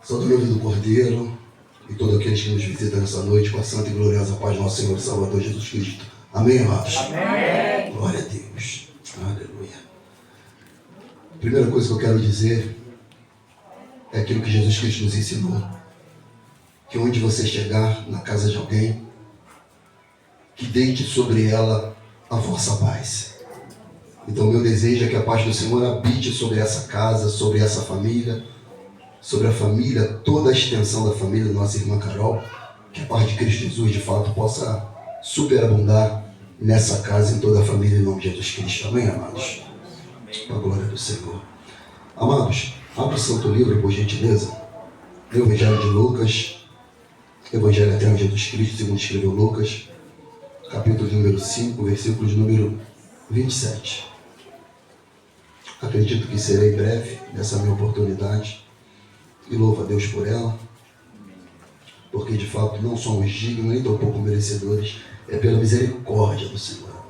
Santo nome do Cordeiro e todos aqueles que nos visitam nessa noite com a santa e gloriosa paz do nosso Senhor e Salvador Jesus Cristo. Amém, amados? Amém. Glória a Deus. Aleluia. A primeira coisa que eu quero dizer é aquilo que Jesus Cristo nos ensinou. Que onde você chegar na casa de alguém, que deite sobre ela a vossa paz. Então meu desejo é que a paz do Senhor habite sobre essa casa, sobre essa família, sobre a família, toda a extensão da família da nossa irmã Carol, que a paz de Cristo Jesus de fato possa superabundar nessa casa, em toda a família, em nome de Jesus Cristo. Amém, amados? Com a glória do Senhor. Amados, abra o Santo Livro, por gentileza, do Evangelho de Lucas, Evangelho eterno de Jesus Cristo, segundo escreveu Lucas, capítulo de número 5, versículo de número 27. Acredito que serei breve nessa minha oportunidade e louvo a Deus por ela, porque de fato não somos dignos nem tão pouco merecedores, é pela misericórdia do Senhor.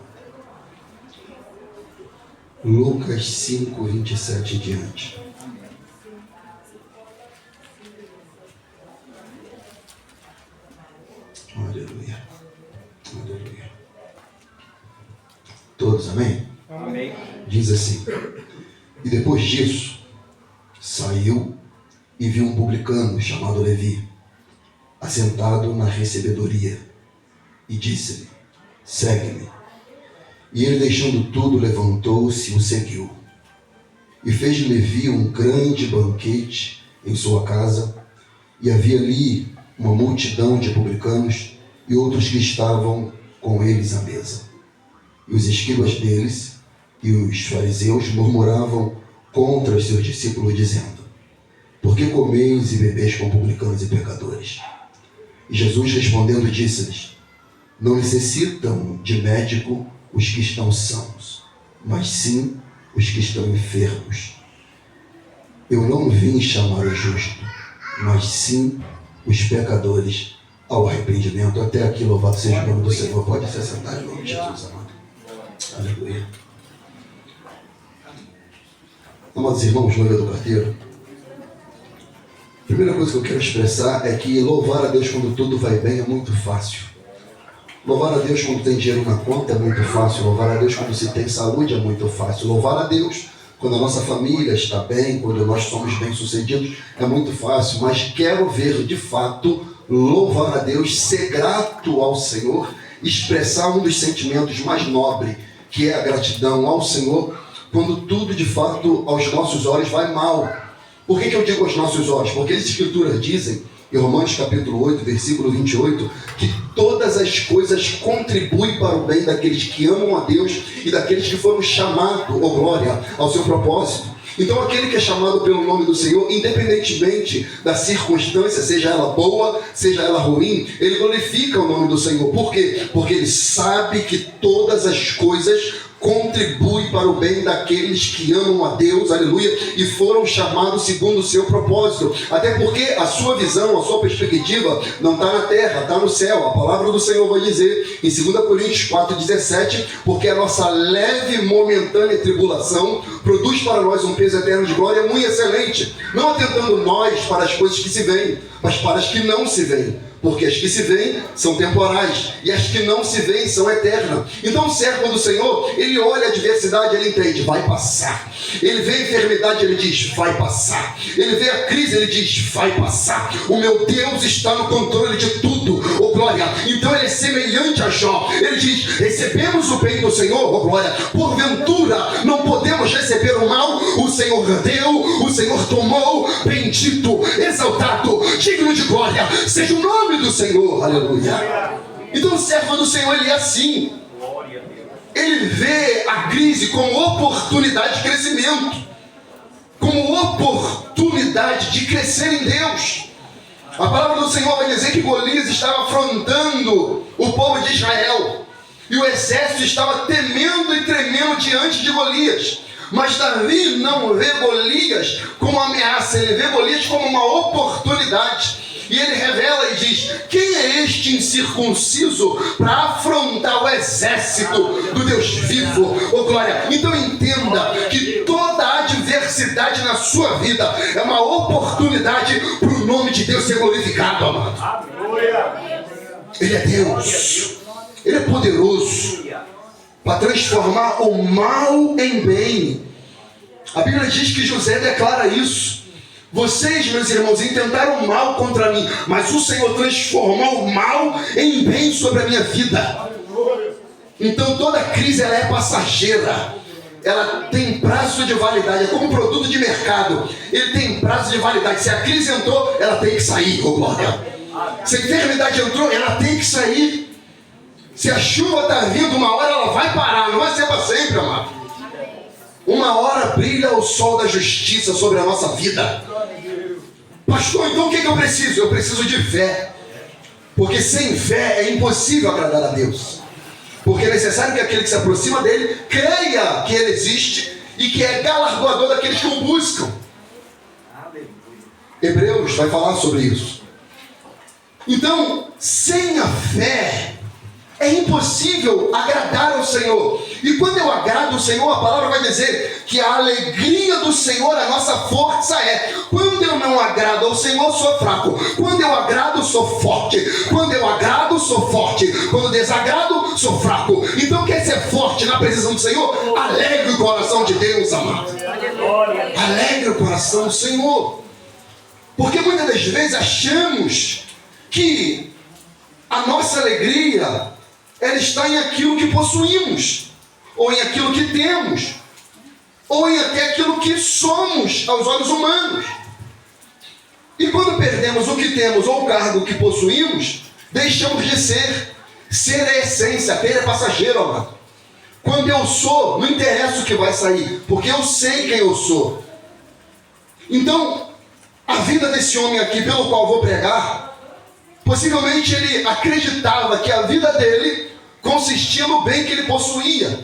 Lucas 5, 27 em diante. Aleluia. Aleluia. Todos, amém? Amém. Diz assim: e depois disso, saiu e viu um publicano chamado Levi, assentado na recebedoria, e disse-lhe: segue-me. E ele, deixando tudo, levantou-se e o seguiu. E fez de Levi um grande banquete em sua casa, e havia ali uma multidão de publicanos e outros que estavam com eles à mesa. E os escribas deles e os fariseus murmuravam contra os seus discípulos, dizendo: por que comeis e bebeis com publicanos e pecadores? E Jesus respondendo disse-lhes: não necessitam de médico os que estão sãos, mas sim os que estão enfermos. Eu não vim chamar o justo, mas sim os pecadores ao arrependimento. Até aqui, louvado seja o nome do Senhor. Pode se assentar em nome de Jesus, amado. Aleluia. Amados irmãos, noiva do carteiro, a primeira coisa que eu quero expressar é que louvar a Deus quando tudo vai bem é muito fácil. Louvar a Deus quando tem dinheiro na conta é muito fácil. Louvar a Deus quando se tem saúde é muito fácil. Louvar a Deus quando a nossa família está bem, quando nós somos bem-sucedidos, é muito fácil. Mas quero ver, de fato, louvar a Deus, ser grato ao Senhor, expressar um dos sentimentos mais nobres, que é a gratidão ao Senhor, quando tudo, de fato, aos nossos olhos vai mal. Por que eu digo aos nossos olhos? Porque as Escrituras dizem, em Romanos capítulo 8, versículo 28, que todas as coisas contribuem para o bem daqueles que amam a Deus e daqueles que foram chamados, ó glória, ao seu propósito. Então aquele que é chamado pelo nome do Senhor, independentemente da circunstância, seja ela boa, seja ela ruim, ele glorifica o nome do Senhor. Por quê? Porque ele sabe que todas as coisas contribui para o bem daqueles que amam a Deus, aleluia, e foram chamados segundo o seu propósito. Até porque a sua visão, a sua perspectiva não está na terra, está no céu. A palavra do Senhor vai dizer em 2 Coríntios 4,17, porque a nossa leve e momentânea tribulação produz para nós um peso eterno de glória muito excelente, não atentando nós para as coisas que se veem, mas para as que não se veem. Porque as que se veem são temporais e as que não se veem são eternas. Então o servo do Senhor, ele olha a adversidade, ele entende, vai passar. Ele vê a enfermidade, ele diz, vai passar. Ele vê a crise, ele diz, vai passar. O meu Deus está no controle de tudo, oh glória. Então ele é semelhante a Jó. Ele diz, recebemos o bem do Senhor, oh glória. Porventura não podemos receber o mal. O Senhor deu, o Senhor tomou. Bendito, exaltado, digno de glória seja o nome do Senhor, aleluia. Então o servo do Senhor, ele é assim. Ele vê a crise como oportunidade de crescimento, como oportunidade de crescer em Deus. A palavra do Senhor vai dizer que Golias estava afrontando o povo de Israel, e o exército estava temendo e tremendo diante de Golias. Mas Davi não vê Golias como uma ameaça, ele vê Golias como uma oportunidade. E ele revela e diz, quem é este incircunciso para afrontar o exército do Deus vivo? Oh glória! Então entenda que toda adversidade na sua vida é uma oportunidade para o o nome de Deus ser glorificado, amado. Ele é Deus. Ele é poderoso para transformar o mal em bem. A Bíblia diz que José declara isso. Vocês, meus irmãos, intentaram mal contra mim, mas o Senhor transformou o mal em bem sobre a minha vida. Então toda crise ela é passageira. Ela tem prazo de validade. É como um produto de mercado. Ele tem prazo de validade. Se a crise entrou, ela tem que sair, oh glória. Se a enfermidade entrou, ela tem que sair. Se a chuva está vindo, uma hora ela vai parar. Não vai ser para sempre, amado. Uma hora brilha o sol da justiça sobre a nossa vida. Pastor, então o que eu preciso? Eu preciso de fé. Porque sem fé é impossível agradar a Deus. Porque é necessário que aquele que se aproxima dele creia que ele existe e que é galardoador daqueles que o buscam. Hebreus vai falar sobre isso. Então, sem a fé é impossível agradar ao Senhor. E quando eu agrado o Senhor, a palavra vai dizer que a alegria do Senhor, a nossa força é. Quando eu não agrado ao Senhor, sou fraco. Quando eu agrado, sou forte. Quando eu agrado, sou forte. Quando desagrado, sou fraco. Então quer ser forte na presença do Senhor? Alegre o coração de Deus, amado. Alegre o coração do Senhor. Porque muitas das vezes achamos que a nossa alegria ela está em aquilo que possuímos, ou em aquilo que temos, ou em até aquilo que somos aos olhos humanos. E quando perdemos o que temos ou o cargo que possuímos, deixamos de ser. Ser é essência, ter é passageiro, amado. Quando eu sou, não interessa o que vai sair, porque eu sei quem eu sou. Então, a vida desse homem aqui, pelo qual vou pregar, possivelmente ele acreditava que a vida dele consistia no bem que ele possuía.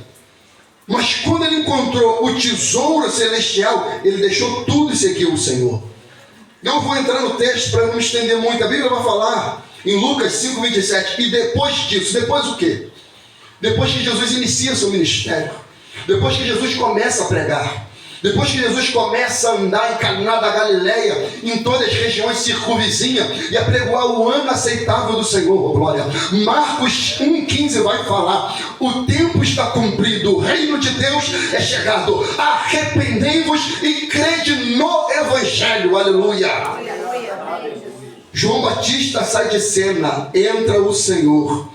Mas quando ele encontrou o tesouro celestial, ele deixou tudo e seguiu o Senhor. Eu vou entrar no texto para não me estender muito. A Bíblia vai falar em Lucas 5:27. E depois disso, depois o quê? Depois que Jesus inicia seu ministério, depois que Jesus começa a pregar, depois que Jesus começa a andar em Caná da Galileia, em todas as regiões circunvizinhas, e a pregoar o ano aceitável do Senhor, oh glória. Marcos 1,15 vai falar: o tempo está cumprido, o reino de Deus é chegado, arrependei-vos e crede no Evangelho, aleluia. João Batista sai de cena, entra o Senhor.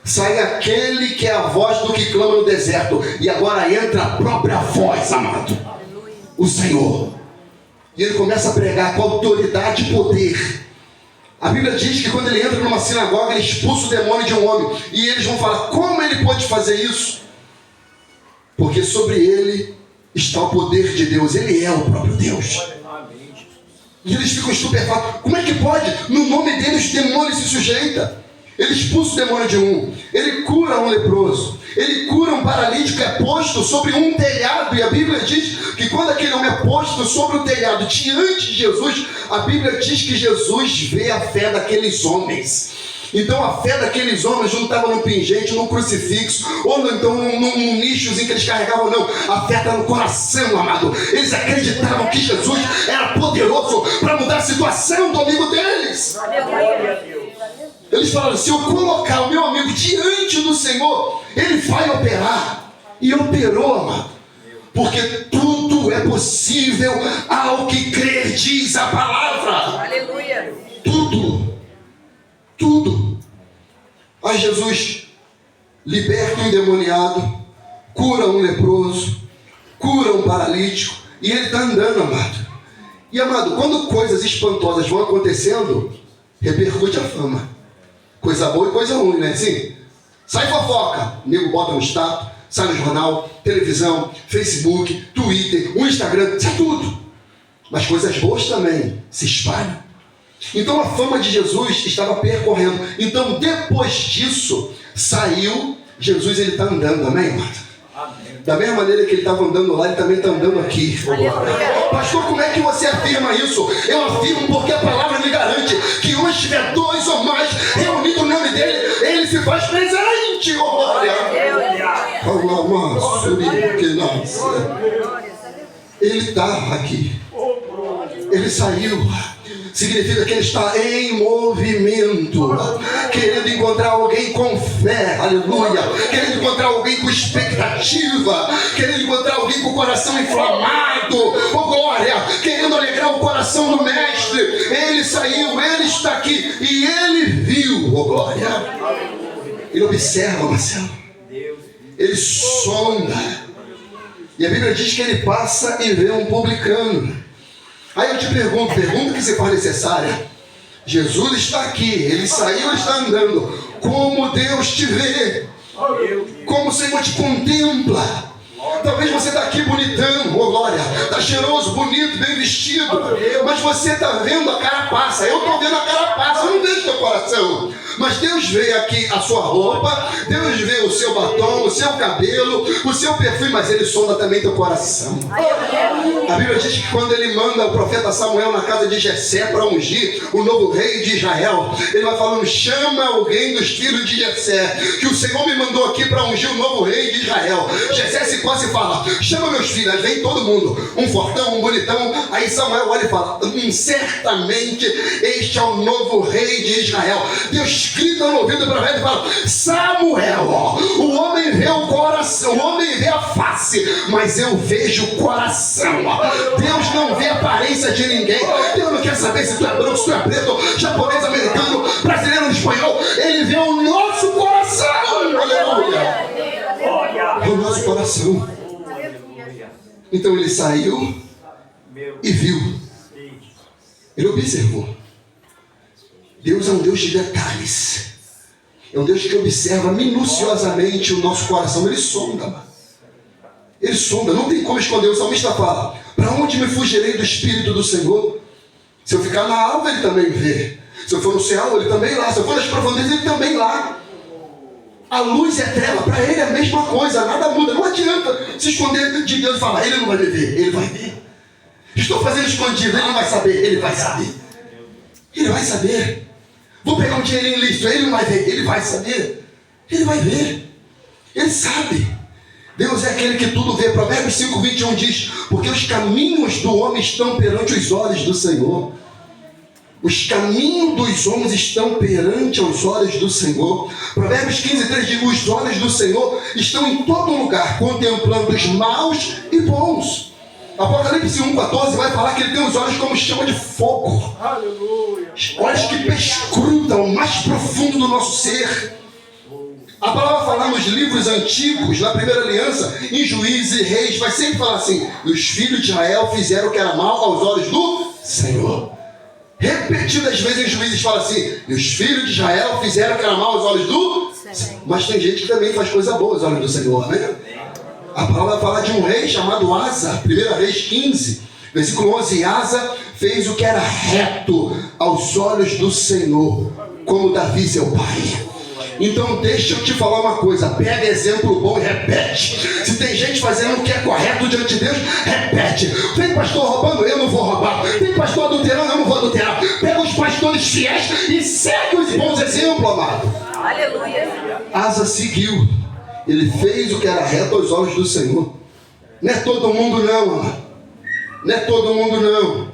Sai aquele que é a voz do que clama no deserto, e agora entra a própria voz, amado. O Senhor. E ele começa a pregar com autoridade e poder. A Bíblia diz que quando ele entra numa sinagoga, ele expulsa o demônio de um homem. E eles vão falar: como ele pode fazer isso? Porque sobre ele está o poder de Deus. Ele é o próprio Deus. E eles ficam estupefatos. Como é que pode? No nome dele os demônios se sujeitam. Ele expulsa o demônio de um. Ele cura um leproso. Ele cura um paralítico que é posto sobre um telhado. E a Bíblia diz que quando aquele homem é posto sobre o telhado diante de Jesus, a Bíblia diz que Jesus vê a fé daqueles homens. Então a fé daqueles homens não estava num pingente, num crucifixo, ou então num nichozinho que eles carregavam, não. A fé está no coração, amado. Eles acreditavam que Jesus era poderoso para mudar a situação do amigo deles. Eles falaram: se eu colocar o meu amigo diante do Senhor, ele vai operar. E operou, amado. Porque tudo é possível ao que crer, diz a palavra. Aleluia. Tudo. Tudo. Aí Jesus liberta um endemoniado, cura um leproso, cura um paralítico, e ele está andando, amado. E, amado, quando coisas espantosas vão acontecendo, repercute a fama. Coisa boa e coisa ruim, né? Sim. Sai fofoca, o nego bota no status, sai no jornal, televisão, Facebook, Twitter, o Instagram, sai tudo. Mas coisas boas também se espalham. Então a fama de Jesus estava percorrendo. Então depois disso, saiu, Jesus, ele está andando, amém, irmão? Da mesma maneira que ele estava andando lá, ele também está andando aqui. Pastor, como é que você afirma isso? Eu afirmo porque a palavra me garante que onde tiver dois ou mais reunidos no nome dele, ele se faz presente. Ele está aqui. Ele saiu. Significa que ele está em movimento, querendo encontrar alguém com fé, aleluia, querendo encontrar alguém com expectativa, querendo encontrar alguém com o coração inflamado, oh glória, querendo alegrar o coração do mestre. Ele saiu, ele está aqui e ele viu, oh glória. Ele observa, Marcelo, ele sonda, e a Bíblia diz que ele passa e vê um publicano. Aí eu te pergunta que se faz necessária. Jesus está aqui, ele saiu, ele está andando. Como Deus te vê, como o Senhor te contempla. Talvez você está aqui bonitão, oh glória, está cheiroso, bonito, bem vestido, mas você está vendo a carapaça. Eu estou vendo a carapaça, eu não vejo teu coração. Mas Deus vê aqui a sua roupa, Deus vê o seu batom, o seu cabelo, o seu perfume, mas Ele sonda também teu coração. A Bíblia diz que quando Ele manda o profeta Samuel na casa de Jessé para ungir o novo rei de Israel, Ele vai falando: chama alguém dos filhos de Jessé, que o Senhor me mandou aqui para ungir o novo rei de Israel. Jessé se coça e fala: chama meus filhos. Aí vem todo mundo, um fortão, um bonitão. Aí Samuel olha e fala: certamente este é o novo rei de Israel. Deus grita no ouvido do profeta e fala: Samuel, o homem vê o coração, o homem vê a face, mas eu vejo o coração. Deus não vê a aparência de ninguém. Deus não quer saber se tu é branco, se tu é preto, japonês, americano, brasileiro, espanhol. Ele vê o nosso coração. Aleluia. O nosso coração. Então ele saiu e viu. Ele observou. Deus é um Deus de detalhes. É um Deus que observa minuciosamente o nosso coração. Ele sonda, mano. Ele sonda, não tem como esconder. O salmista fala: para onde me fugirei do Espírito do Senhor? Se eu ficar na alva, Ele também vê. Se eu for no céu, Ele também lá. Se eu for nas profundezas, Ele também lá. A luz e a treva, para Ele é a mesma coisa. Nada muda. Não adianta se esconder de Deus e falar: Ele não vai me ver. Ele vai ver. Estou fazendo escondido. Ele não vai saber. Ele vai saber. Ele vai saber. Vou pegar um dinheirinho lícito. Ele não vai ver. Ele vai saber. Ele vai ver. Ele sabe. Deus é aquele que tudo vê. Provérbios 5:21 diz: porque os caminhos do homem estão perante os olhos do Senhor. Os caminhos dos homens estão perante os olhos do Senhor. Provérbios 15:3 diz: os olhos do Senhor estão em todo lugar, contemplando os maus e bons. Apocalipse 1:14 vai falar que Ele tem os olhos como chama de fogo. Aleluia. Olhos que perscrutam o mais profundo do nosso ser. A palavra fala nos livros antigos, na primeira aliança, em Juízes e Reis, vai sempre falar assim: os filhos de Israel fizeram o que era mal aos olhos do Senhor. Repetidas vezes em Juízes fala assim: e os filhos de Israel fizeram o que era mal aos olhos do Senhor. Mas tem gente que também faz coisa boa aos olhos do Senhor, né? A palavra fala de um rei chamado Asa, 1 Reis 15, versículo 11. Asa fez o que era reto aos olhos do Senhor, como Davi seu pai. Então deixa eu te falar uma coisa: pega exemplo bom e repete. Se tem gente fazendo o que é correto diante de Deus, repete. Tem pastor roubando, eu não vou roubar. Tem pastor adulterando, eu não vou adulterar. Pega os pastores fiéis e segue os bons exemplos, amado. Aleluia. Asa seguiu. Ele fez o que era reto aos olhos do Senhor. Não é todo mundo não, amado. Não é todo mundo não.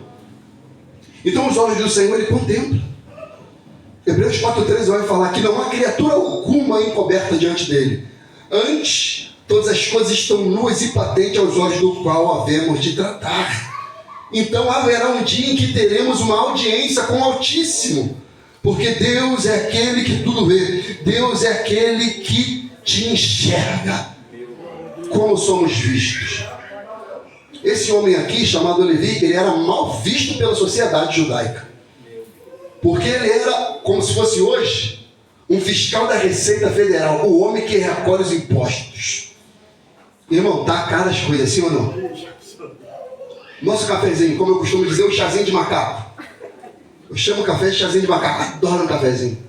Então os olhos do Senhor Ele contempla. Hebreus 4:13 vai falar que não há criatura alguma encoberta diante dele. Antes, todas as coisas estão nuas e patentes aos olhos do qual havemos de tratar. Então haverá um dia em que teremos uma audiência com o Altíssimo. Porque Deus é aquele que tudo vê. Deus é aquele que te enxerga. Como somos vistos. Esse homem aqui, chamado Levi, ele era mal visto pela sociedade judaica. Porque ele era, como se fosse hoje, um fiscal da Receita Federal, o homem que recolhe os impostos. Irmão, tá cara as coisas, sim ou não? Nosso cafezinho, como eu costumo dizer, o chazinho de macaco. Eu chamo café de chazinho de macaco, adoro um cafezinho.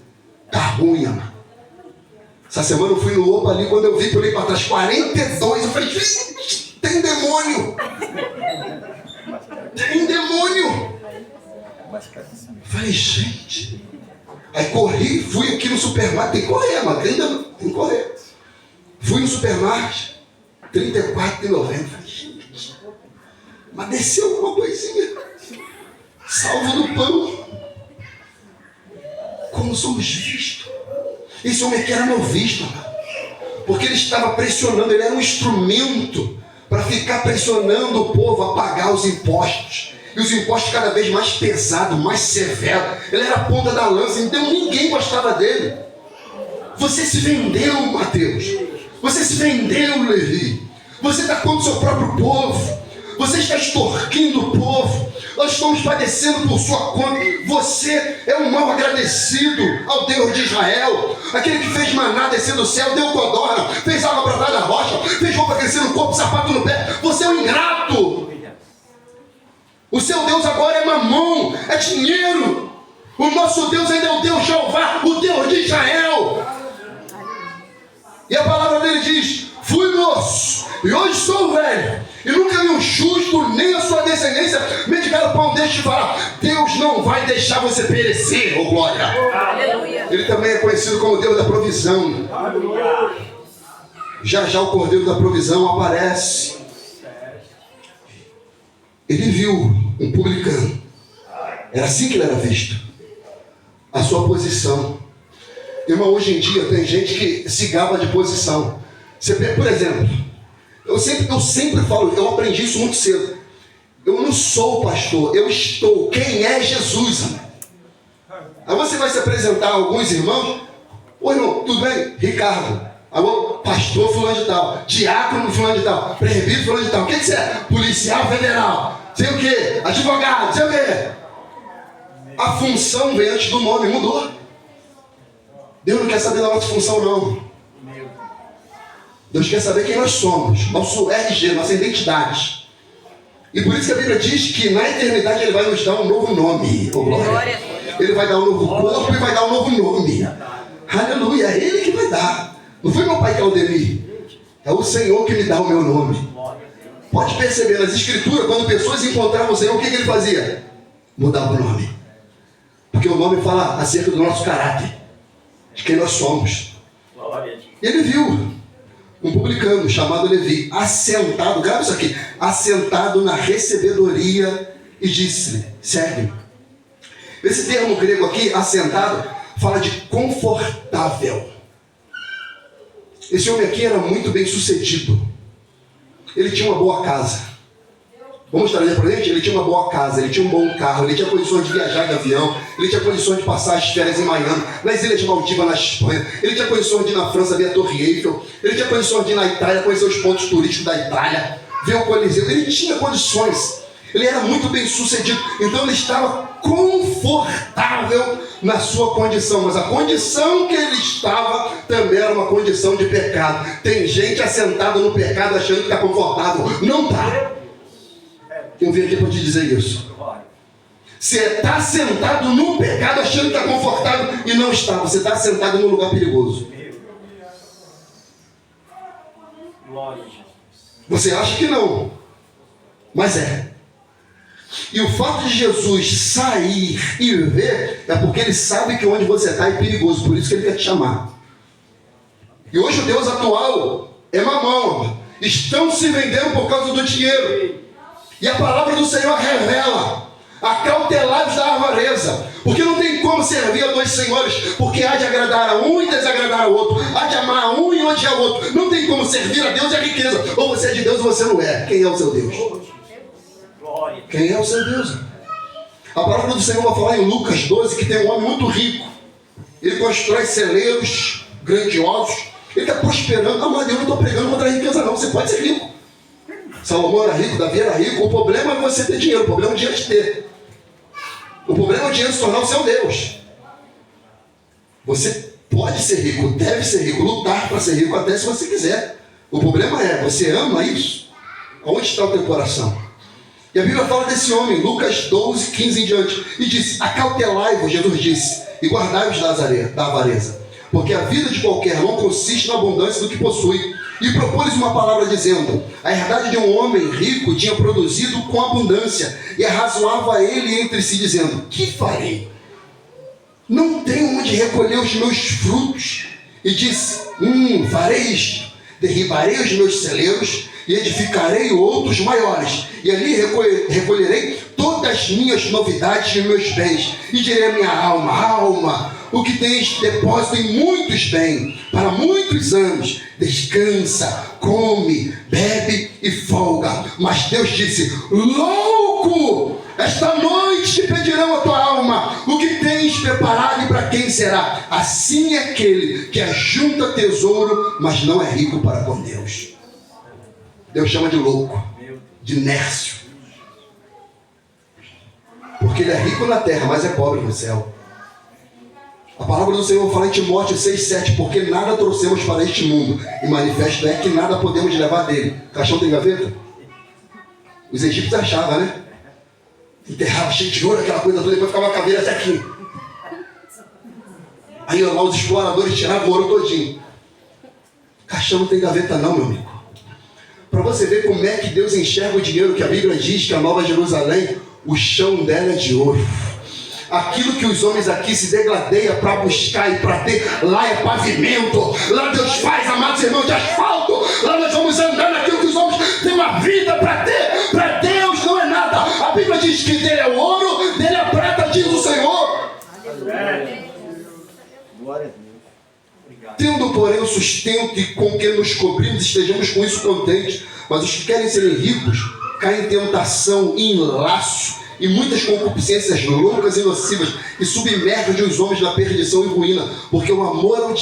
Tá ruim, mano. Essa semana eu fui no Opa ali, quando eu vi, pulei para trás, 42, eu falei: tem demônio! Tem demônio! Falei: gente. Aí corri, fui aqui no supermercado. Tem que correr, mano. Tem que correr. Fui no supermercado, R$34,90. Falei: gente, mas desceu alguma coisinha. salvo do pão. Como somos vistos. Esse homem aqui era mal visto, porque ele estava pressionando, ele era um instrumento para ficar pressionando o povo a pagar os impostos. E os impostos cada vez mais pesados, mais severos. Ele era a ponta da lança, então ninguém gostava dele. Você se vendeu, Mateus. Você se vendeu, Levi. Você está contra o seu próprio povo. Você está extorquindo o povo. Nós estamos padecendo por sua conta. Você é um mal agradecido ao Deus de Israel. Aquele que fez maná descer do céu, deu codorna, fez água para trás da rocha, fez roupa crescer no corpo, sapato no pé. Você é um ingrato. O seu Deus agora é mamão, é dinheiro. O nosso Deus ainda é o Deus Jeová, o Deus de Israel. E a palavra dele diz: fui moço e hoje sou velho, e nunca vi um justo nem a sua descendência mendigar o pão. Deixa de falar. Deus não vai deixar você perecer, oh glória. Aleluia. Ele também é conhecido como Deus da provisão. Aleluia. Já já o Cordeiro da provisão aparece. Ele viu um publicano. Era assim que ele era visto. A sua posição. Irmão, hoje em dia tem gente que se gaba de posição. Você vê, por exemplo, eu sempre falo, eu aprendi isso muito cedo. Eu não sou pastor, eu estou. Quem é Jesus? Aí você vai se apresentar a alguns irmãos. Oi, irmão, tudo bem? Ricardo. Alô, pastor fulano de tal, diácono fulano de tal, presbítero fulano de tal. O que você é? Policial federal. Sei o quê? Advogado, sei o quê? A função vem antes do nome, mudou. Deus não quer saber da nossa função, não. Deus quer saber quem nós somos, nosso RG, nossa identidade. E por isso que a Bíblia diz que na eternidade Ele vai nos dar um novo nome. Oh, glória. Ele vai dar um novo corpo e vai dar um novo nome. Aleluia, é Ele que vai dar. Não foi meu pai que é o Demi. É o Senhor que me dá o meu nome. Pode perceber, nas escrituras, quando pessoas encontravam o Senhor, o que ele fazia? Mudava o nome. Porque o nome fala acerca do nosso caráter, de quem nós somos. E ele viu um publicano chamado Levi, assentado, grava isso aqui, assentado na recebedoria, e disse-lhe: segue-me. Esse termo grego aqui, assentado, fala de confortável. Esse homem aqui era muito bem sucedido. Ele tinha uma boa casa. Vamos trazer para gente? Ele tinha uma boa casa, ele tinha um bom carro, ele tinha condições de viajar de avião, ele tinha condições de passar as férias em Miami, nas Ilhas Maldivas, na Espanha, ele tinha condições de ir na França ver a Torre Eiffel, ele tinha condições de ir na Itália, conhecer os pontos turísticos da Itália, ver o Coliseu. Ele tinha condições, ele era muito bem sucedido, então ele estava confortável na sua condição, mas a condição que ele estava também era uma condição de pecado. Tem gente assentada no pecado achando que está confortável. Não está. Eu vim aqui para te dizer isso. Você está sentado no pecado achando que está confortável e não está. Você está sentado num lugar perigoso. Você acha que não, mas é. E o fato de Jesus sair e ver é porque Ele sabe que onde você está é perigoso. Por isso que Ele quer te chamar. E hoje o Deus atual é mamão. Estão se vendendo por causa do dinheiro. E a palavra do Senhor revela: acautelai-vos da avareza. Porque não tem como servir a dois senhores, porque há de agradar a um e desagradar ao outro, há de amar a um e odiar ao outro. Não tem como servir a Deus e a riqueza. Ou você é de Deus ou você não é. Quem é o seu Deus? Quem é o seu Deus? A palavra do Senhor vai falar em Lucas 12 que tem um homem muito rico. Ele constrói celeiros grandiosos. Ele está prosperando. Ah, mas eu não estou pregando contra a riqueza, não. Você pode ser rico. Salomão era rico, Davi era rico. O problema não é você ter dinheiro, o problema é o dinheiro de ter. O problema é o dinheiro se tornar o seu Deus. Você pode ser rico, deve ser rico, lutar para ser rico até se você quiser. O problema é, você ama isso? Onde está o teu coração? E a Bíblia fala desse homem, Lucas 12, 15 em diante, e disse: acautelai-vos, Jesus disse, e guardai-vos da avareza, porque a vida de qualquer não consiste na abundância do que possui. E propôs uma palavra dizendo: a herdade de um homem rico tinha produzido com abundância, e arrazoava ele entre si, dizendo: que farei? Não tenho onde recolher os meus frutos. E disse: farei isto, derribarei os meus celeiros e edificarei outros maiores, e ali recolherei todas as minhas novidades e meus bens, e direi à minha alma: alma, o que tens depósito em muitos bens, para muitos anos, descansa, come, bebe e folga. Mas Deus disse: louco, esta noite te pedirão a tua alma, o que tens preparado e para quem será? Assim é aquele que ajunta tesouro, mas não é rico para com Deus. Deus chama de louco, de nércio, porque ele é rico na terra, mas é pobre no céu. A palavra do Senhor fala em Timóteo 6,7: porque nada trouxemos para este mundo, e manifesto é que nada podemos levar dele. Caixão tem gaveta? Os egípcios achavam, né? Enterrava cheio de ouro, aquela coisa toda, depois ficava a caveira até aqui. Aí lá os exploradores tiravam o ouro todinho. Caixão não tem gaveta não, meu amigo. Para você ver como é que Deus enxerga o dinheiro, que a Bíblia diz que a Nova Jerusalém, o chão dela é de ouro. Aquilo que os homens aqui se degladeiam para buscar e para ter, lá é pavimento. Lá Deus faz, amados irmãos, de asfalto. Lá nós vamos andar naquilo que os homens têm uma vida para ter. Para Deus não é nada. A Bíblia diz que dele é o ouro, dele é a prata, diz o Senhor. Glória a Deus. Tendo, porém, o sustento e com que nos cobrimos, estejamos com isso contentes. Mas os que querem serem ricos caem em tentação e em laço, e muitas concupiscências loucas e nocivas, e submergem os homens na perdição e ruína, porque o amor ao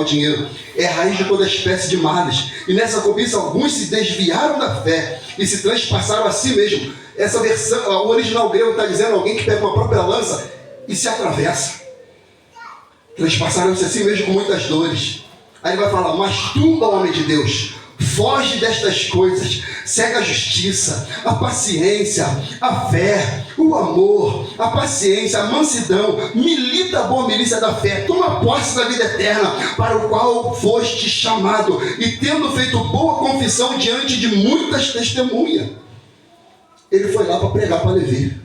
dinheiro é a raiz de toda espécie de males. E nessa cobiça alguns se desviaram da fé e se transpassaram a si mesmo. Essa versão, o original grego está dizendo alguém que pega uma própria lança e se atravessa. Transpassaram-se a si mesmo com muitas dores. Aí ele vai falar: mas tu, ó homem de Deus, foge destas coisas, segue a justiça, a paciência, a fé, o amor, a paciência, a mansidão, milita a boa milícia da fé, toma posse da vida eterna, para o qual foste chamado, e tendo feito boa confissão diante de muitas testemunhas. Ele foi lá para pregar para Levi,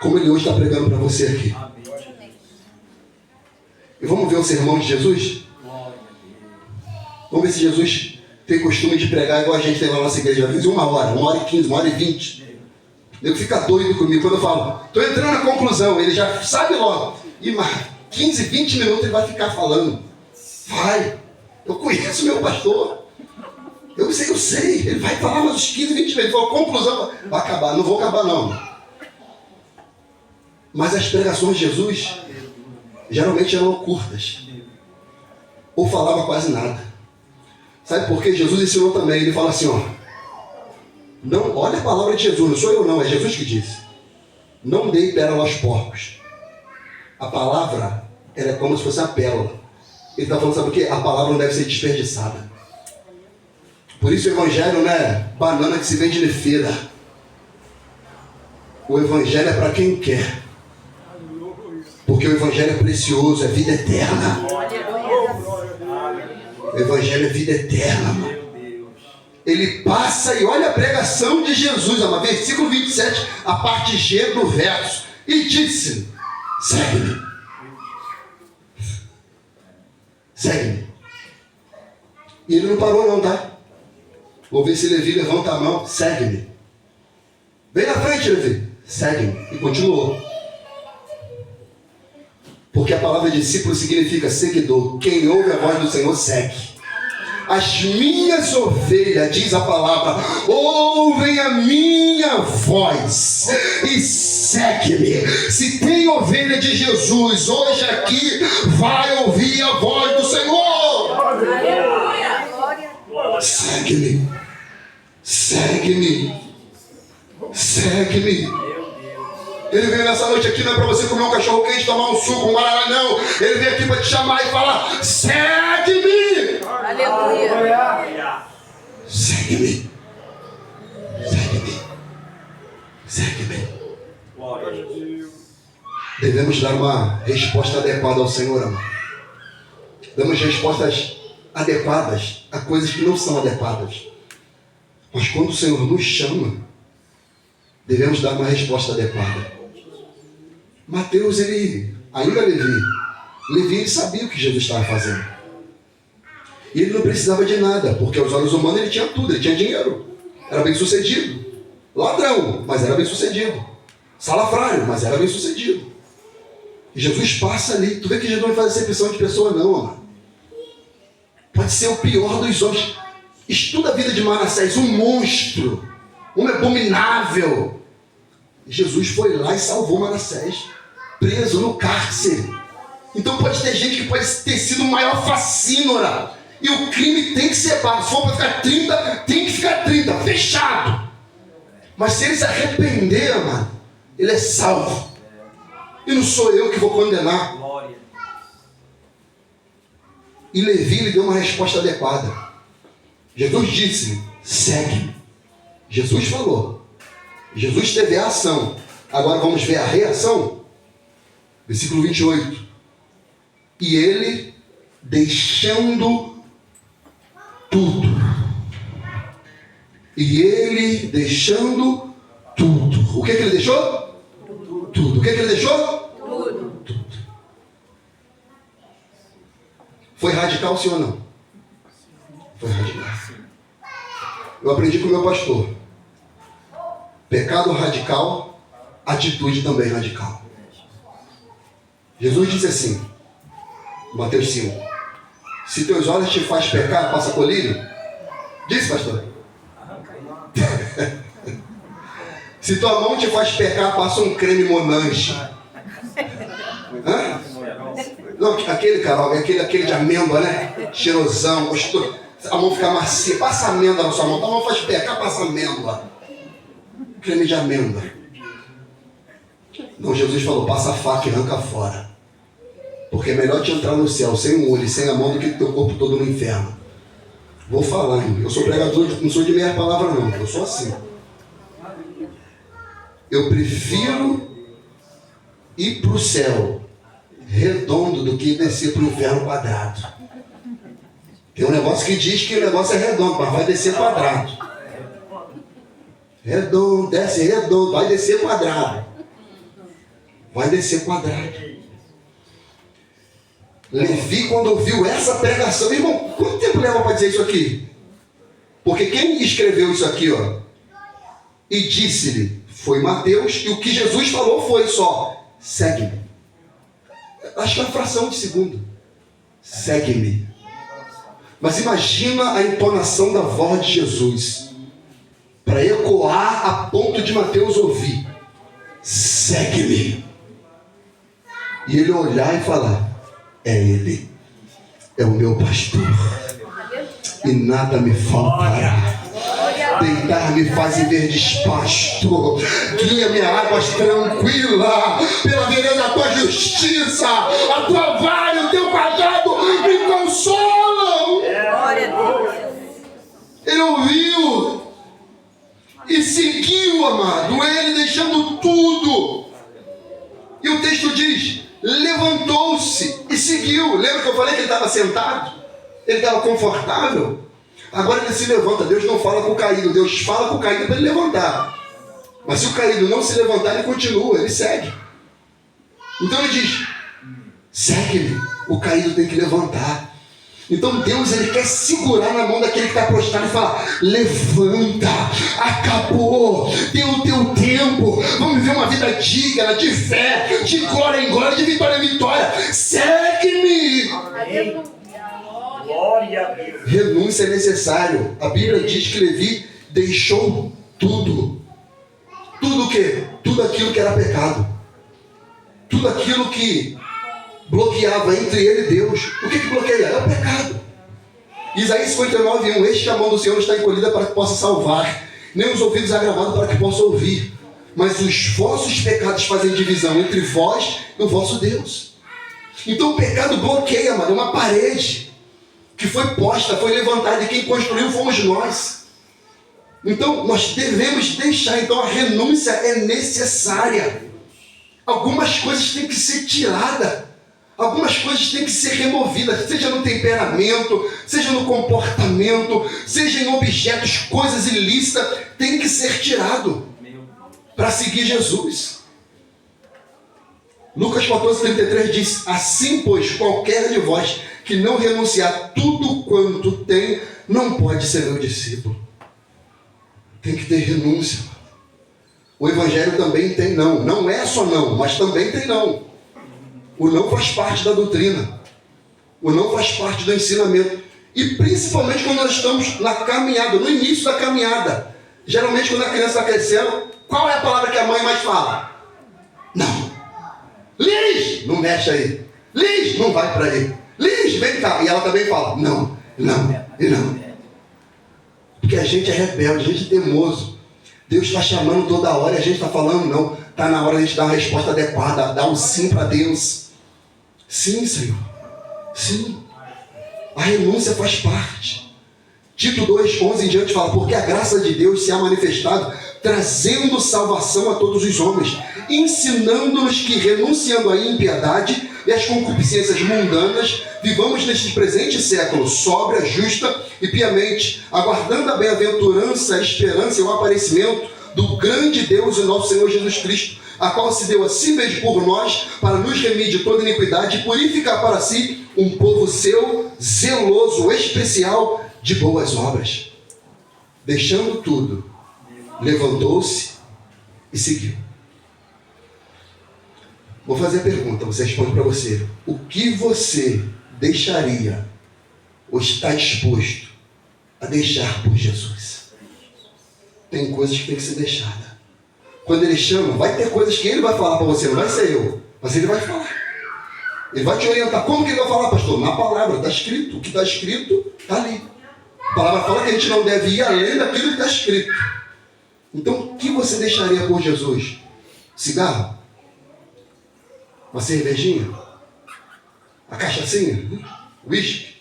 como ele hoje está pregando para você aqui. E vamos ver o sermão de Jesus? Vamos ver se Jesus tem costume de pregar igual a gente tem lá na nossa igreja. Eu fiz 1 hora, 1h15, 1h20. Ele fica doido comigo quando eu falo: estou entrando na conclusão. Ele já sabe logo. E mais 15, 20 minutos ele vai ficar falando. Vai, eu conheço meu pastor. Eu sei. Ele vai falar mais uns 15, 20 minutos. Ele falou: conclusão, vai acabar. Não vou acabar não. Mas as pregações de Jesus geralmente eram curtas, ou falava quase nada. Sabe por quê? Jesus ensinou também. Ele fala assim, ó: não, olha a palavra de Jesus, não sou eu não, é Jesus que disse: não dei pérola aos porcos. A palavra, ela é como se fosse a pérola. Ele está falando, sabe o quê? A palavra não deve ser desperdiçada. Por isso o evangelho não é banana que se vende de feira. O evangelho é para quem quer. Porque o evangelho é precioso, é vida eterna. O evangelho é vida eterna, mano. Ele passa e olha a pregação de Jesus, ama, versículo 27, a parte G do verso. E disse: segue-me. Segue-me. E ele não parou não, tá? Vou ver se Levi levanta a mão. Segue-me. Vem na frente, Levi. Segue-me. E continuou. Porque a palavra discípulo significa seguidor. Quem ouve a voz do Senhor segue. As minhas ovelhas, diz a palavra, ouvem a minha voz e segue-me. Se tem ovelha de Jesus hoje aqui, vai ouvir a voz do Senhor. Aleluia. Segue-me. Segue-me. Segue-me. Ele veio nessa noite aqui não é para você comer um cachorro quente, tomar um suco, um guaraná, não. Ele veio aqui para te chamar e falar: segue-me. Aleluia. Segue-me. Segue-me. Segue-me. Devemos dar uma resposta adequada ao Senhor, amor. Damos respostas adequadas a coisas que não são adequadas. Mas quando o Senhor nos chama, devemos dar uma resposta adequada. Mateus, ele, ainda Levi, ele sabia o que Jesus estava fazendo. E ele não precisava de nada, porque aos olhos humanos ele tinha tudo, ele tinha dinheiro. Era bem sucedido. Ladrão, mas era bem sucedido. Salafrário, mas era bem sucedido. E Jesus passa ali. Tu vê que Jesus não faz acepção de pessoa não, amado. Pode ser o pior dos homens. Estuda a vida de Manassés, um monstro, um abominável. E Jesus foi lá e salvou Manassés, preso no cárcere. Então pode ter gente que pode ter sido o maior facínora. E o crime tem que ser pago. Se for para ficar 30, tem que ficar 30, fechado. Mas se ele se arrepender, amado, ele é salvo. E não sou eu que vou condenar. E Levi lhe deu uma resposta adequada. Jesus disse: segue. Jesus falou. Jesus teve a ação. Agora vamos ver a reação. Versículo 28. E ele, deixando tudo. E ele, deixando tudo. O que ele deixou? Tudo. O que ele deixou? Tudo. Foi radical, sim ou não? Foi radical. Eu aprendi com o meu pastor. Pecado radical, atitude também radical. Jesus disse assim, Mateus 5: se teus olhos te faz pecar, passa colírio. Disse, pastor? Se tua mão te faz pecar, passa um creme Monange. Hã? Não, aquele, Carol, aquele de amêndoa, né? Cheirosão, gostoso. A mão fica macia. Passa amêndoa na sua mão. A mão faz pecar, passa amêndoa. Creme de amêndoa. Não, Jesus falou, passa a faca e arranca fora. Porque é melhor te entrar no céu sem um olho e sem a mão do que teu corpo todo no inferno. Vou falar, hein? Eu sou pregador, não sou de meia palavra não. Eu sou assim. Eu prefiro ir para o céu redondo do que descer para o inferno quadrado. Tem um negócio que diz que o negócio é redondo, mas vai descer quadrado. Redondo, desce redondo, vai descer quadrado. Vai descer quadrado. Levi, quando ouviu essa pregação, irmão, quanto tempo leva para dizer isso aqui? Porque quem escreveu isso aqui, ó, e disse-lhe, foi Mateus, e o que Jesus falou foi só, segue-me. Acho que é uma fração de segundo. Segue-me. Mas imagina a entonação da voz de Jesus, para ecoar a ponto de Mateus ouvir, segue-me. E ele olhar e falar, é ele, é o meu pastor, e nada me faltará. Deitar-me faz em verdes pastos, guia-me a águas tranquila, pela vereda da tua justiça, a tua vara e o teu cajado me consolam. Ele ouviu e seguiu, amado, ele deixando tudo. E o texto diz, levantou-se e seguiu. Lembra que eu falei que ele estava sentado? Ele estava confortável. Agora ele se levanta. Deus não fala com o caído, Deus fala com o caído para ele levantar. Mas se o caído não se levantar, ele continua, ele segue. Então ele diz, segue-me. O caído tem que levantar. Então Deus, ele quer segurar na mão daquele que está prostrado e falar, levanta, acabou, deu o teu tempo, vamos viver uma vida digna, de fé, de glória em glória, de vitória em vitória, segue-me. Glória a Deus. Renúncia é necessário. A Bíblia diz que Levi deixou tudo. Tudo o quê? Tudo aquilo que era pecado. Tudo aquilo que bloqueava entre ele e Deus. O que bloqueia? É o pecado. Isaías 59:1. Eis que a mão do Senhor está encolhida para que possa salvar, nem os ouvidos agravados para que possa ouvir. Mas os vossos pecados fazem divisão entre vós e o vosso Deus. Então o pecado bloqueia, mano. É uma parede que foi posta, foi levantada, e quem construiu fomos nós. Então nós devemos deixar. Então a renúncia é necessária. Algumas coisas têm que ser tiradas. Algumas coisas têm que ser removidas, seja no temperamento, seja no comportamento, seja em objetos, coisas ilícitas, tem que ser tirado para seguir Jesus. Lucas 14:33 diz: assim, pois, qualquer de vós que não renunciar tudo quanto tem, não pode ser meu discípulo. Tem que ter renúncia. O evangelho também tem não. Não é só não, mas também tem não. O não faz parte da doutrina. O não faz parte do ensinamento. E principalmente quando nós estamos na caminhada, no início da caminhada. Geralmente quando a criança está crescendo, qual é a palavra que a mãe mais fala? Não. Liz, não mexe aí. Liz, não vai para aí. Liz, vem cá. E ela também fala, não, não e não. Porque a gente é rebelde, a gente é teimoso. Deus está chamando toda hora e a gente está falando não. Está na hora de a gente dar uma resposta adequada, dar um sim para Deus. Sim, Senhor. Sim. A renúncia faz parte. Tito 2:11 em diante fala, porque a graça de Deus se ha manifestado, trazendo salvação a todos os homens, ensinando-nos que, renunciando à impiedade e às concupiscências mundanas, vivamos neste presente século sóbria, justa e piamente, aguardando a bem-aventurança, a esperança e o aparecimento do grande Deus e nosso Senhor Jesus Cristo, a qual se deu a si mesmo por nós, para nos remir de toda iniquidade e purificar para si um povo seu, zeloso, especial, de boas obras. Deixando tudo, levantou-se e seguiu. Vou fazer a pergunta, você responde para você. O que você deixaria ou está disposto a deixar por Jesus? Tem coisas que tem que ser deixadas. Quando ele chama, vai ter coisas que ele vai falar para você, não vai ser eu, mas ele vai falar. Ele vai te orientar. Como que ele vai falar, pastor? Na palavra, está escrito. O que está escrito, está ali. A palavra fala que a gente não deve ir além daquilo que está escrito. Então, o que você deixaria por Jesus? Cigarro? Uma cervejinha? A cachaçinha? O uísque?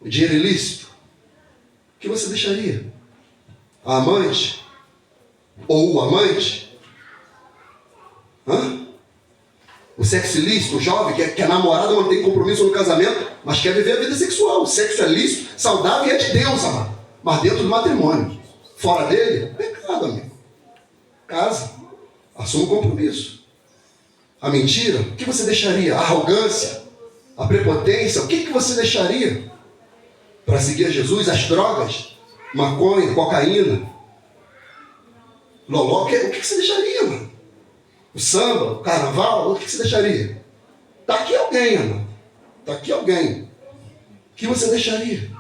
O dinheiro ilícito? O que você deixaria? A amante? Ou o amante? O sexo ilícito, o jovem que é namorado, não tem compromisso no casamento, mas quer viver a vida sexual. O sexo é lícito, saudável e é de Deus, amado. Mas dentro do matrimônio. Fora dele, pecado, amigo. Casa. Assuma o compromisso. A mentira, o que você deixaria? A arrogância? A prepotência? O que você deixaria para seguir a Jesus? As drogas? Maconha? Cocaína? Loló? O que você deixaria, mano? O samba? O carnaval? O que você deixaria? Está aqui alguém, mano. Está aqui alguém. O que você deixaria?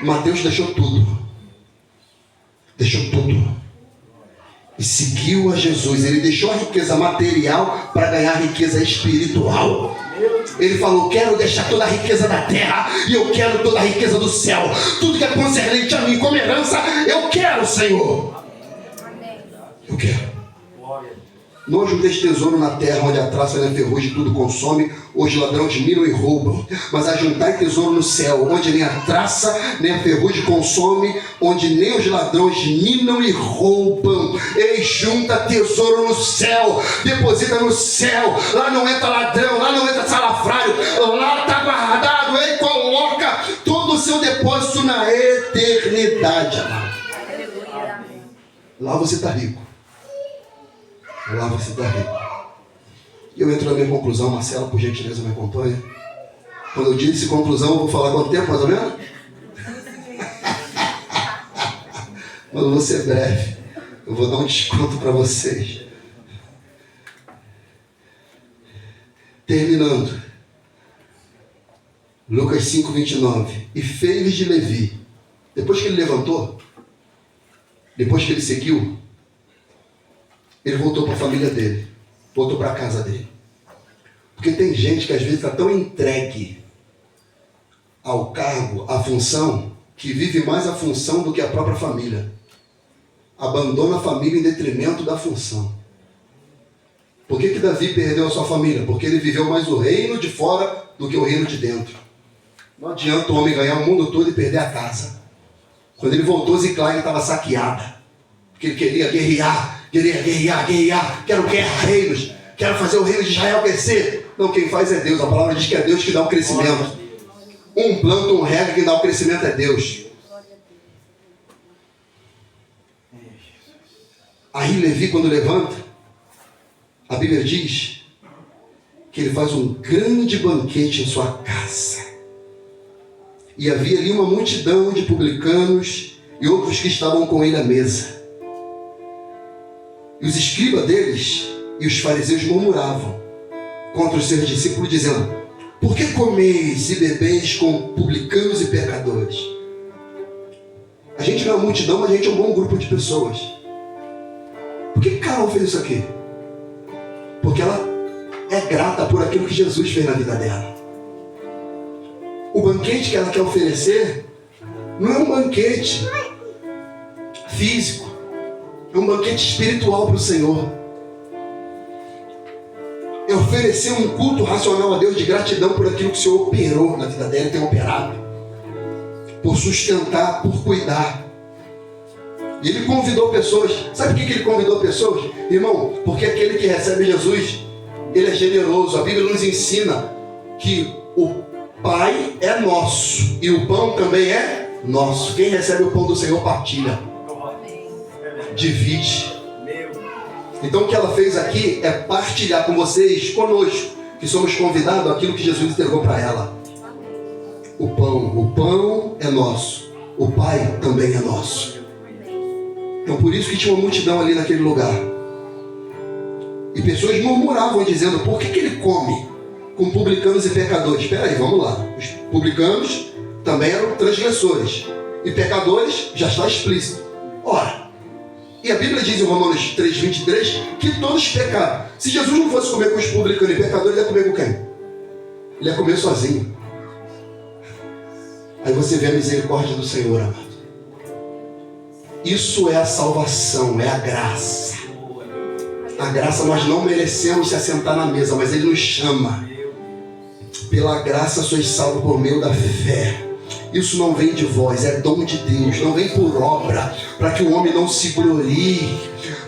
Mateus deixou tudo. Deixou tudo. E seguiu a Jesus. Ele deixou a riqueza material para ganhar a riqueza espiritual. Ele falou, quero deixar toda a riqueza da terra e eu quero toda a riqueza do céu. Tudo que é concernente a mim como herança, eu quero, Senhor. Eu quero. Não ajunteis tesouro na terra, onde a traça e a ferrugem tudo consome, onde ladrões minam e roubam. Mas ajuntai tesouro no céu, onde nem a traça nem a ferrugem consome, onde nem os ladrões minam e roubam. Ei, junta tesouro no céu, deposita no céu. Lá não entra ladrão, lá não entra salafrário, lá está guardado. Ei, coloca todo o seu depósito na eternidade, amado. Lá você está rico. Lá você está rico. E eu entro na minha conclusão. Marcelo, por gentileza, me acompanha. Quando eu disse conclusão, eu vou falar quanto tempo, mais ou menos? Mas eu vou ser breve. Eu vou dar um desconto para vocês. Terminando. Lucas 5:29. E fez de Levi. Depois que ele levantou, depois que ele seguiu, ele voltou para a família dele, voltou para a casa dele. Porque tem gente que às vezes está tão entregue ao cargo, à função, que vive mais a função do que a própria família. Abandona a família em detrimento da função. Por que Davi perdeu a sua família? Porque ele viveu mais o reino de fora do que o reino de dentro. Não adianta o homem ganhar o mundo todo e perder a casa. Quando ele voltou, Ziclague estava saqueada. Porque ele queria guerrear. Quero guerra, reinos. Quero fazer o reino de Israel crescer. Não, quem faz é Deus. A palavra diz que é Deus que dá o crescimento. Um planta, um rega, quem dá o crescimento é Deus. Aí Levi, quando levanta, a Bíblia diz que ele faz um grande banquete em sua casa. E havia ali uma multidão de publicanos e outros que estavam com ele à mesa. E os escribas deles e os fariseus murmuravam contra os seus discípulos, dizendo: por que comeis e bebeis com publicanos e pecadores? A gente não é uma multidão, mas a gente é um bom grupo de pessoas. Por que Carol fez isso aqui? Porque ela é grata por aquilo que Jesus fez na vida dela. O banquete que ela quer oferecer não é um banquete físico, é um banquete espiritual para o Senhor. É oferecer um culto racional a Deus de gratidão por aquilo que o Senhor operou na vida dela, tem operado, por sustentar, por cuidar. E ele convidou pessoas. Sabe por que ele convidou pessoas? Irmão, porque aquele que recebe Jesus, ele é generoso. A Bíblia nos ensina que o Pai é nosso e o pão também é nosso. Quem recebe o pão do Senhor partilha, divide. Então o que ela fez aqui é partilhar com vocês, conosco, que somos convidados, aquilo que Jesus entregou para ela. O pão é nosso, o Pai também é nosso. Então por isso que tinha uma multidão ali naquele lugar. E pessoas murmuravam dizendo: por que ele come com publicanos e pecadores? Espera aí, vamos lá. Os publicanos também eram transgressores, e pecadores já está explícito. Ora, e a Bíblia diz em Romanos 3:23 que todos pecaram. Se Jesus não fosse comer com os publicanos e pecadores, ele ia comer com quem? Ele ia comer sozinho. Aí você vê a misericórdia do Senhor, amado. Isso é a salvação, é a graça. A graça, nós não merecemos se assentar na mesa, mas Ele nos chama. Pela graça sois salvos por meio da fé. Isso não vem de vós, é dom de Deus, não vem por obra, para que o homem não se glorie.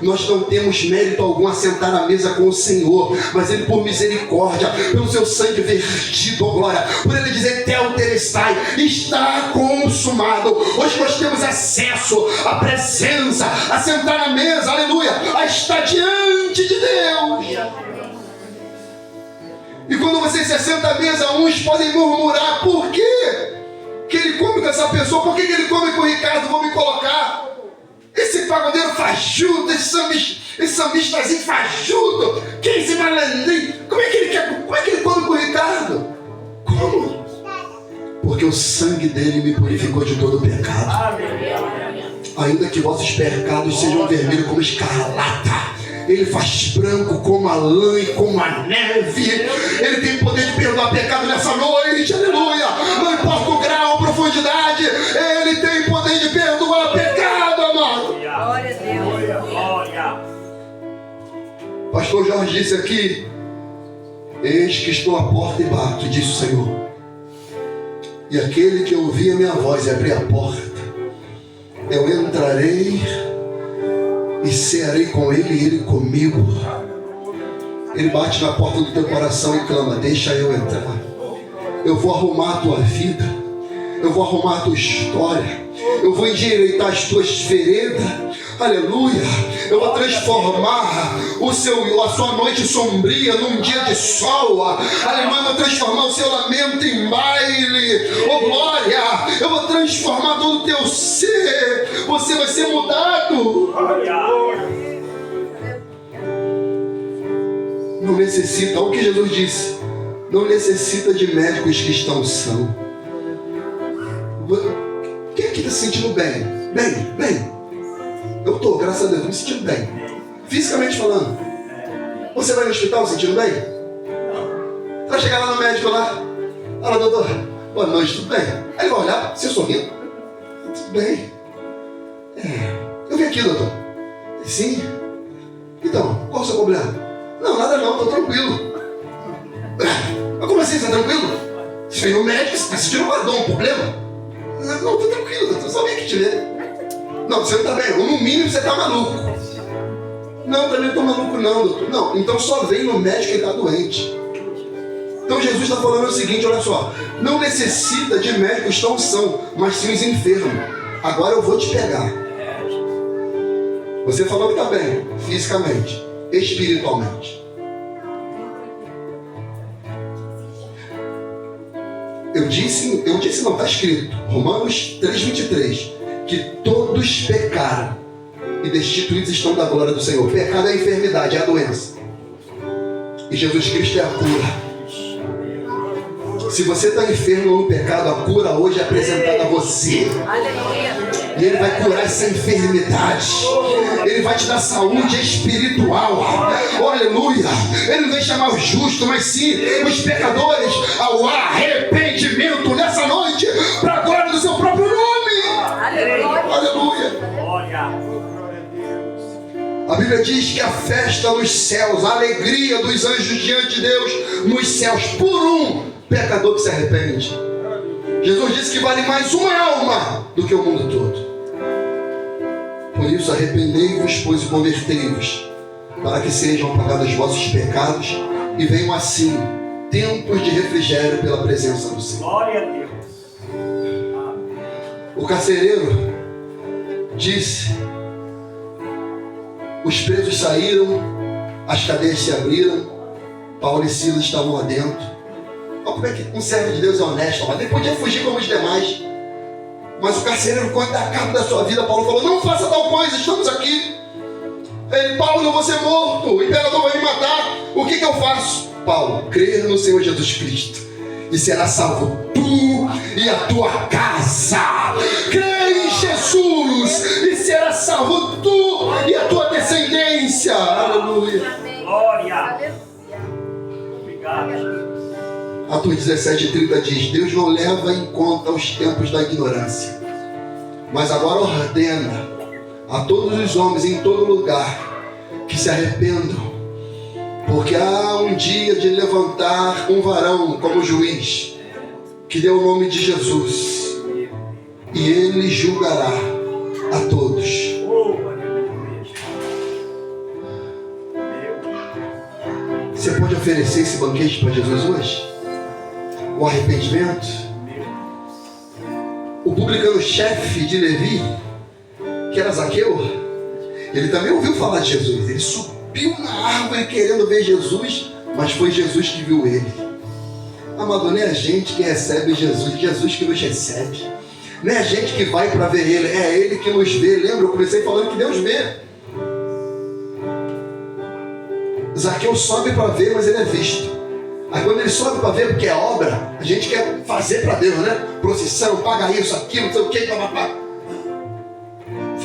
Nós não temos mérito algum a sentar à mesa com o Senhor, mas Ele, por misericórdia, pelo seu sangue vertido, ó glória, por Ele dizer: Telterestai, está consumado. Hoje nós temos acesso à presença, a sentar à mesa, aleluia, a estar diante de Deus. E quando você se assenta à mesa, uns podem murmurar: por quê que ele come com essa pessoa? Por que ele come com o Ricardo? Vou me colocar. Esse pagodeiro fajuto, esse samistazinho fajuto, que é esse malandrinho? Como é que ele come com o Ricardo? Como? Porque o sangue dele me purificou de todo o pecado. Ainda que vossos pecados sejam vermelhos como escarlata, Ele faz branco como a lã e como a neve. Ele tem poder de perdoar pecado nessa noite, aleluia. Não importa o grau, a profundidade, Ele tem poder de perdoar pecado, amado. Glória a Deus. Glória. Pastor Jorge disse aqui: eis que estou à porta e bato, disse o Senhor. E aquele que ouvir a minha voz e abrir a porta, eu entrarei e cearei com ele e ele comigo. Ele bate na porta do teu coração e clama: deixa eu entrar. Eu vou arrumar a tua vida, eu vou arrumar a tua história, eu vou endireitar as tuas veredas, aleluia. Eu vou transformar a sua noite sombria num dia de sol, aleluia. Eu vou transformar o seu lamento em baile, oh glória. Eu vou transformar todo o teu ser, você vai ser mudado. Não necessita, olha o que Jesus disse: não necessita de médicos que estão sãos. Quem aqui está se sentindo bem? Bem. Eu estou, graças a Deus, me sentindo bem. Fisicamente falando. Você vai no hospital se sentindo bem? Você vai chegar lá no médico lá: fala, doutor, boa noite, tudo bem? Aí ele vai olhar, você sorrindo: tudo bem. Eu vim aqui, doutor. Sim? Então, qual o seu problema? Não, nada não, estou tranquilo. Mas como assim, você está tranquilo? Você veio no médico, você está sentindo um problema? Não, estou tranquilo, doutor, só vim aqui te ver. Não, você não está bem, ou no mínimo você está maluco. Não, também não estou maluco não, doutor. Não, então só vem no médico que está doente. Então Jesus está falando o seguinte, olha só: não necessita de médicos tão são, mas sim os enfermos. Agora eu vou te pegar. Você falou que está bem, fisicamente, espiritualmente. Eu disse não, está escrito, Romanos 3,23, que todos pecaram e destituídos estão da glória do Senhor. Pecado é a enfermidade, é a doença. E Jesus Cristo é a cura. Se você está enfermo no pecado, a cura hoje é apresentada a você. Aleluia. E Ele vai curar essa enfermidade. Ele vai te dar saúde espiritual. Oh, aleluia. Ele não vai chamar os justos, mas sim os pecadores ao arrependimento nessa noite, para a glória do seu próprio nome. Aleluia. Aleluia. Glória. A Bíblia diz que a festa nos céus, a alegria dos anjos diante de Deus nos céus, por um pecador que se arrepende. Jesus disse que vale mais uma alma do que o mundo todo. Por isso, arrependei-vos, pois, e convertei-vos, para que sejam apagados os vossos pecados e venham assim tempos de refrigério pela presença do Senhor. Glória a Deus. O carcereiro disse: os presos saíram, as cadeias se abriram, Paulo e Silas estavam lá dentro. Olha como é que um servo de Deus é honesto, mas ele podia fugir como os demais. Mas o carcereiro, quando dá cabo da sua vida, Paulo falou: não faça tal coisa, estamos aqui. Ele: Paulo, eu vou ser morto, o imperador vai me matar, o que eu faço? Paulo: crer no Senhor Jesus Cristo e será salvo tu e a tua casa. Crê em Jesus e será salvo tu e a tua descendência. Aleluia. Glória. Obrigado. Atos 17:30 diz: Deus não leva em conta os tempos da ignorância, mas agora ordena a todos os homens em todo lugar que se arrependam, porque há um dia de levantar um varão como juiz, que deu o nome de Jesus, e ele julgará a todos. Você pode oferecer esse banquete para Jesus hoje? O arrependimento? O publicano-chefe de Levi, que era Zaqueu, ele também ouviu falar de Jesus. Ele subiu na árvore querendo ver Jesus, mas foi Jesus que viu ele. Amado, não é a gente que recebe Jesus, é Jesus que nos recebe. Não é a gente que vai para ver ele, é ele que nos vê. Lembra, eu comecei falando que Deus vê. Zaqueu sobe para ver, mas ele é visto. Aí quando ele sobe para ver, porque é obra, a gente quer fazer para Deus, né? Procissão, paga isso, aquilo, não sei o que, papapá.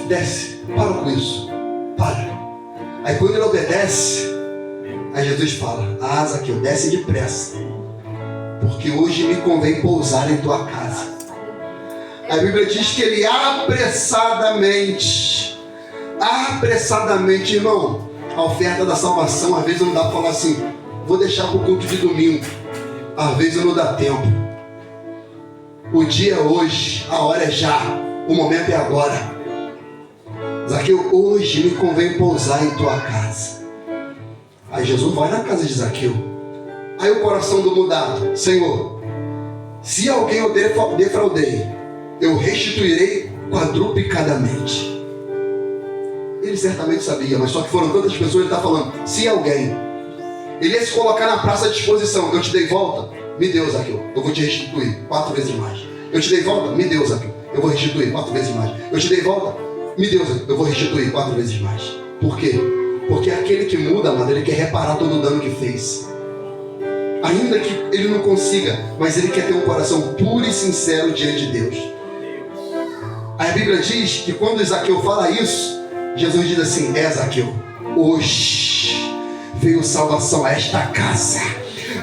Desce, para com isso, para. Aí quando ele obedece, aí Jesus fala: ah, Zaqueu, desce depressa, porque hoje me convém pousar em tua casa. A Bíblia diz que ele apressadamente, irmão, a oferta da salvação, às vezes não dá para falar assim: vou deixar para o culto de domingo. Às vezes não dá tempo. O dia é hoje, a hora é já, o momento é agora. Zaqueu, hoje me convém pousar em tua casa. Aí Jesus vai na casa de Zaqueu. Aí o coração do mudado: Senhor, se alguém eu defraudei, eu restituirei quadruplicadamente. Ele certamente sabia, mas só que foram tantas pessoas, ele está falando: se alguém. Ele ia se colocar na praça à disposição: eu te dei volta, me deu, Zaqueu, eu vou te restituir 4 vezes mais. Eu te dei volta, me deu, Zaqueu, eu vou restituir 4 vezes mais. Eu te dei volta, me deu, Zaqueu, eu vou restituir 4 vezes mais. Por quê? Porque aquele que muda, amado, ele quer reparar todo o dano que fez. Ainda que ele não consiga, mas ele quer ter um coração puro e sincero diante de Deus. A Bíblia diz que quando Zaqueu fala isso, Jesus diz assim: é, Zaqueu, hoje veio salvação a esta casa,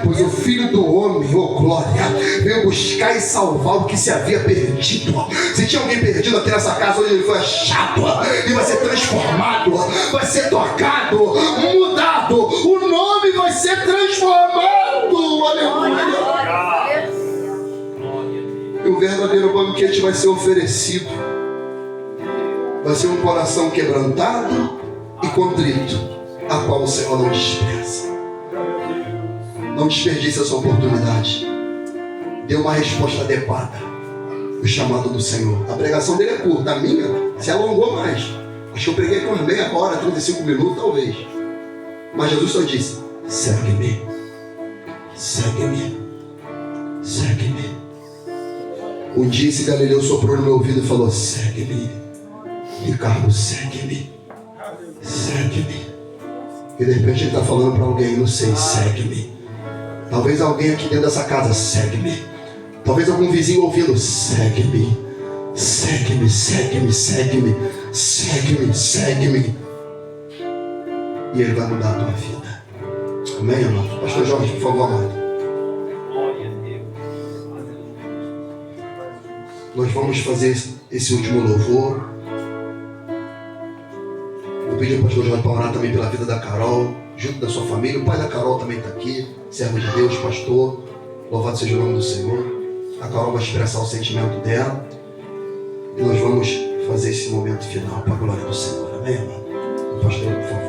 pois o Filho do Homem, glória, veio buscar e salvar o que se havia perdido. Se tinha alguém perdido aqui nessa casa, hoje ele foi achado, e vai ser transformado, vai ser tocado, mudado, o nome vai ser transformado. Aleluia. E o verdadeiro banquete vai ser oferecido. Vai ser um coração quebrantado e contrito, a qual o Senhor não despreza. Não desperdice essa oportunidade. Dê uma resposta adequada ao chamado do Senhor. A pregação dele é curta, a minha se alongou mais. Acho que eu preguei por meia hora, 35 minutos talvez. Mas Jesus só disse: segue-me, segue-me, segue-me. Um dia esse Galileu soprou no meu ouvido e falou: segue-me. Ricardo, segue-me. Segue-me. E de repente ele está falando para alguém, não sei, segue-me. Talvez alguém aqui dentro dessa casa, segue-me. Talvez algum vizinho ouvindo, segue-me. Segue-me, segue-me, segue-me. Segue-me, segue-me. E ele vai mudar a tua vida. Amém, amado? Pastor Jorge, por favor, amado. Nós vamos fazer esse último louvor. Eu pedi ao pastor Jorge para orar também pela vida da Carol, junto da sua família. O pai da Carol também está aqui, servo de Deus, pastor. Louvado seja o nome do Senhor. A Carol vai expressar o sentimento dela. E nós vamos fazer esse momento final para a glória do Senhor. Amém, amado? O pastor, por favor.